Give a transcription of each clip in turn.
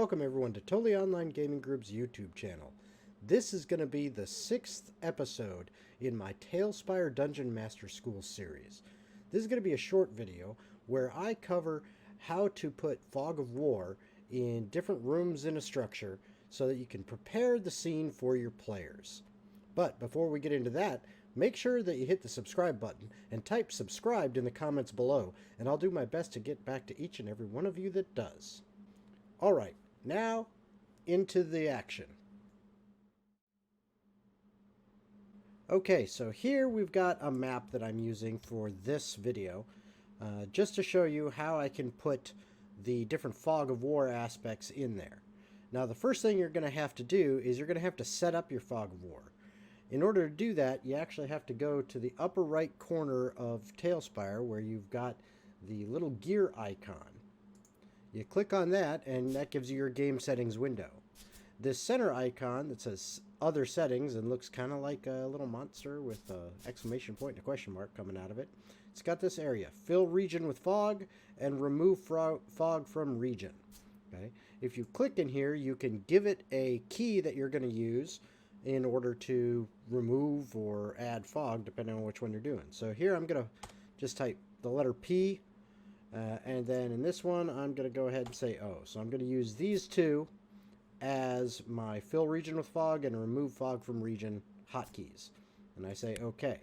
welcome everyone to Totally Online Gaming Group's YouTube channel. This is going to be the 6th episode in my Talespire Dungeon Master School series. This is going to be a short video where I cover how to put Fog of War in different rooms in a structure so that you can prepare the scene for your players. But before we get into that, make sure that you hit the subscribe button and type subscribed in the comments below, and I'll do my best to get back to each and every one of you that does. Alright, now into the action. Okay, so here we've got a map that I'm using for this video, just to show you how I can put the different Fog of War aspects in there. Now the first thing you're going to have to do is you're going to have to set up your Fog of War. In order to do that, you actually have to go to the upper right corner of Talespire where you've got the little gear icon. You click on that and that gives you your game settings window. This center icon that says other settings and looks kind of like a little monster with an exclamation point and a question mark coming out of it. It's got this area, fill region with fog and remove fog from region. Okay. If you click in here, you can give it a key that you're going to use in order to remove or add fog depending on which one you're doing. So here I'm going to just type the letter P. And then in this one, I'm going to go ahead and say O. So I'm going to use these two as my fill region with fog and remove fog from region hotkeys. And I say OK.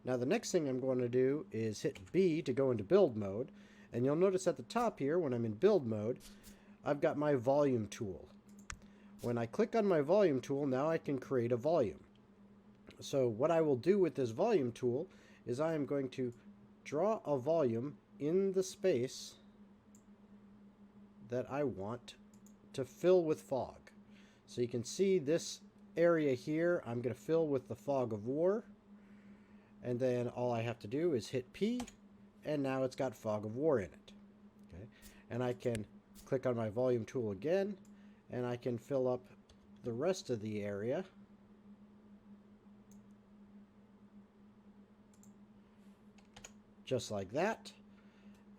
Now the next thing I'm going to do is hit B to go into build mode. And you'll notice at the top here, when I'm in build mode, I've got my volume tool. When I click on my volume tool, now I can create a volume. So what I will do with this volume tool is I am going to draw a volume in the space that I want to fill with fog. So you can see this area here I'm going to fill with the Fog of War, and then all I have to do is hit P and now it's got Fog of War in it. Okay, and I can click on my volume tool again and I can fill up the rest of the area. Just like that.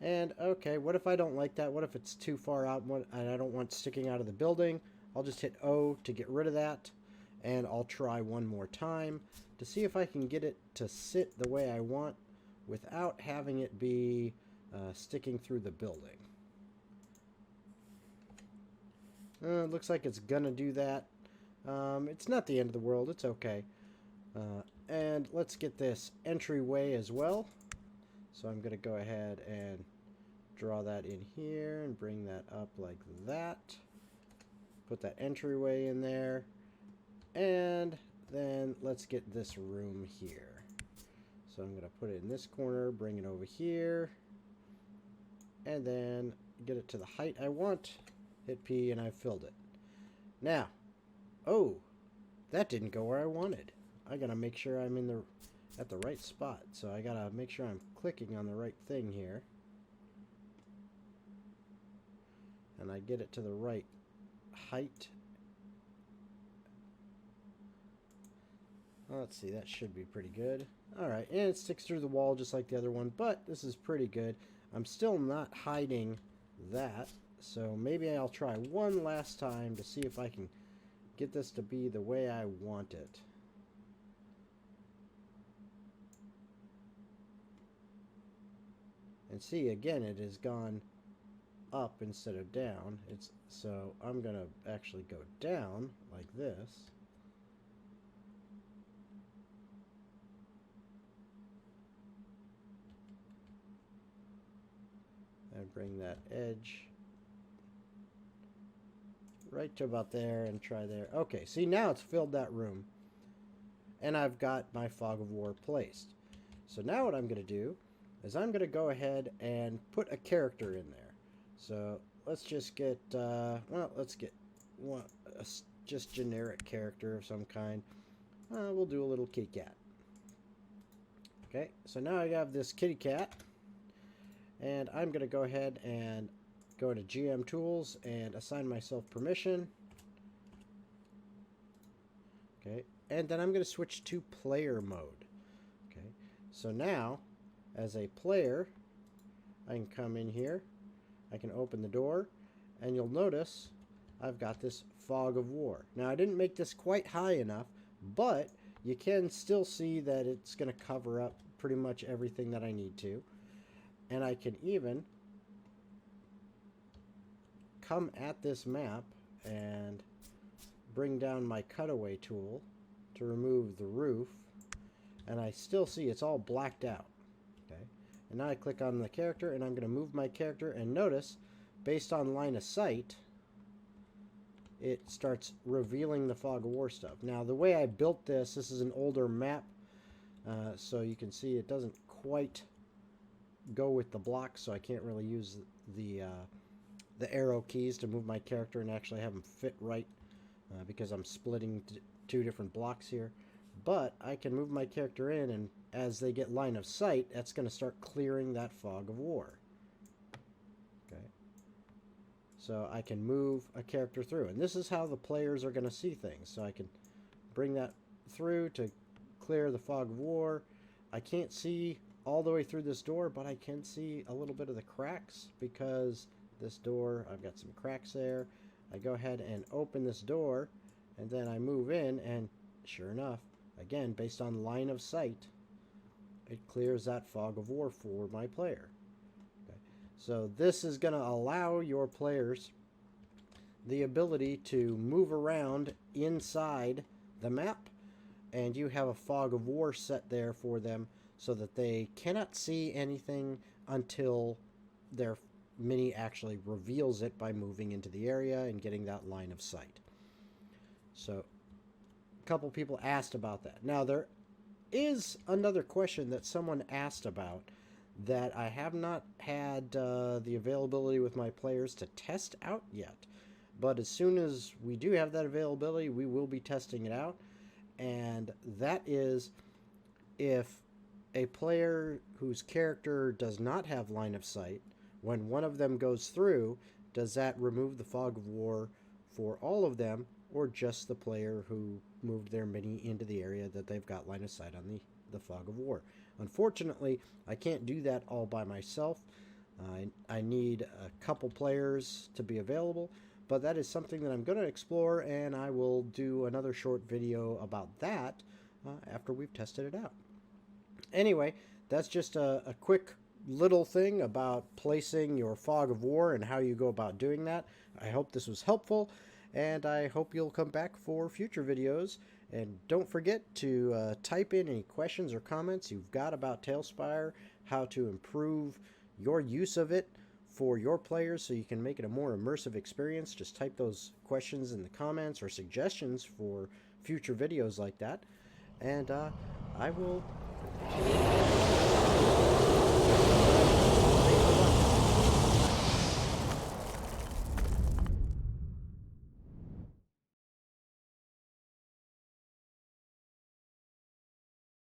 And okay, what if I don't like that? What if it's too far out and I don't want sticking out of the building? I'll just hit O to get rid of that. And I'll try one more time to see if I can get it to sit the way I want without having it be sticking through the building. It looks like it's gonna do that. It's not the end of the world, it's okay. And let's get this entryway as well. So I'm going to go ahead and draw that in here and bring that up like that. Put that entryway in there. And then let's get this room here. So I'm going to put it in this corner, bring it over here. And then get it to the height I want. Hit P and I've filled it. Now, oh, that didn't go where I wanted. I got to make sure I'm in at the right spot. So I gotta make sure I'm clicking on the right thing here. And I get it to the right height. Let's see, that should be pretty good. Alright, and it sticks through the wall just like the other one, but this is pretty good. I'm still not hiding that, so maybe I'll try one last time to see if I can get this to be the way I want it. And see, again, it has gone up instead of down. So I'm going to actually go down like this. And bring that edge right to about there and try there. Okay, see, now it's filled that room. And I've got my Fog of War placed. So now what I'm going to do is I'm going to go ahead and put a character in there. So let's just get, well, let's get one, just generic character of some kind. We'll do a little kitty cat. Okay, so now I have this kitty cat. And I'm going to go ahead and go to GM Tools and assign myself permission. Okay, and then I'm going to switch to player mode. Okay, so now as a player, I can come in here, I can open the door, and you'll notice I've got this fog of war. Now, I didn't make this quite high enough, but you can still see that it's going to cover up pretty much everything that I need to. And I can even come at this map and bring down my cutaway tool to remove the roof, and I still see it's all blacked out. Okay, and now I click on the character, and I'm going to move my character, and notice, based on line of sight, it starts revealing the fog of war stuff. Now, the way I built this is an older map, so you can see it doesn't quite go with the blocks, so I can't really use the arrow keys to move my character and actually have them fit right, because I'm splitting two different blocks here. But I can move my character in, and as they get line of sight, that's going to start clearing that fog of war. Okay. So I can move a character through, and this is how the players are going to see things. So I can bring that through to clear the fog of war. I can't see all the way through this door, but I can see a little bit of the cracks, because this door, I've got some cracks there. I go ahead and open this door, and then I move in, and sure enough, again, based on line of sight, it clears that fog of war for my player. Okay. So this is going to allow your players the ability to move around inside the map, and you have a fog of war set there for them so that they cannot see anything until their mini actually reveals it by moving into the area and getting that line of sight. So a couple people asked about that. Now, there is another question that someone asked about that I have not had the availability with my players to test out yet. But as soon as we do have that availability, we will be testing it out. And that is, if a player whose character does not have line of sight, when one of them goes through, does that remove the fog of war for all of them, or just the player who moved their mini into the area that they've got line of sight on the fog of war? Unfortunately, I can't do that all by myself. I need a couple players to be available, but that is something that I'm going to explore, and I will do another short video about that after we've tested it out. Anyway, that's just a quick little thing about placing your fog of war and how you go about doing that. I hope this was helpful, and I hope you'll come back for future videos. And don't forget to type in any questions or comments you've got about Talespire, how to improve your use of it for your players so you can make it a more immersive experience. Just type those questions in the comments or suggestions for future videos like that, and I will